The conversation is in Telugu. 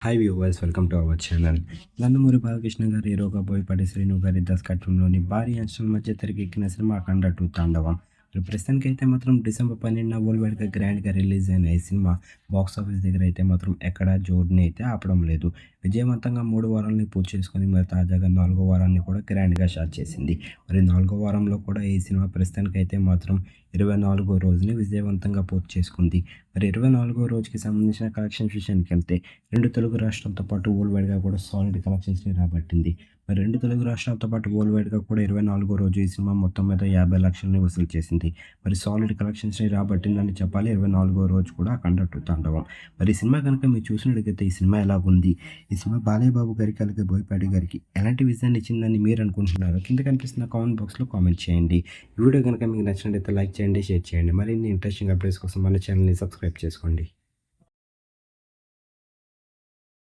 Hi viewers, welcome to our channel. Nandamuri Balakrishna గారి హీరోగా బోయపాటి శ్రీను గారి దర్శకత్వంలోని భారీ అంచనాల మధ్య తెరకెక్కిన సినిమా అఖండ 2 తాండవం. మరి ప్రస్తుతానికైతే మాత్రం డిసెంబర్ 12న వరల్డ్ వైడ్గా గ్రాండ్గా రిలీజ్ అయిన ఈ సినిమా బాక్స్ ఆఫీస్ దగ్గర అయితే మాత్రం ఎక్కడా జోరుని అయితే ఆపడం లేదు. విజయవంతంగా 3 వారాలని పూర్తి చేసుకొని మరి తాజాగా 4వ వారాన్ని కూడా గ్రాండ్గా స్టార్ట్ చేసింది. మరి 4వ వారంలో కూడా ఈ సినిమా ప్రస్తుతానికైతే మాత్రం 24వ రోజుని విజయవంతంగా పూర్తి చేసుకుంది. మరి 24వ రోజుకి సంబంధించిన కలెక్షన్స్ విషయానికి వెళ్తే 2 తెలుగు రాష్ట్రాలతో పాటు వరల్డ్ వైడ్‌గా కూడా సాలిడ్ కలెక్షన్స్‌ని రాబట్టింది. మరి 2 తెలుగు రాష్ట్రాలతో పాటు వరల్డ్ వైడ్‌గా కూడా 24వ రోజు ఈ సినిమా మొత్తం మీద 50,00,000ని వసూలు చేసింది. మరి సాలిడ్ కలెక్షన్స్‌ని రాబట్టిందని చెప్పాలి. 24వ రోజు కూడా అఖండ 2 తాండవం. మరి ఈ సినిమా కనుక మీరు చూసినట్లయితే ఈ సినిమా ఎలాగుంది? ఈ సినిమా బాలయ్య బాబు గారికి అలాగే బోయపాటి గారికి ఎలాంటి విజయాన్ని ఇచ్చిందని మీరు అనుకుంటున్నారు? కింద కనిపిస్తున్న కామెంట్ బాక్స్‌లో కామెంట్ చేయండి. ఈ వీడియో కనుక మీకు నచ్చినట్లయితే లైక్ చేయండి, షేర్ చేయండి. మరిన్ని ఇంట్రెస్టింగ్ అప్డేట్స్ కోసం మన ఛానల్‌ని సబ్స్క్రైబ్ చేసుకోండి.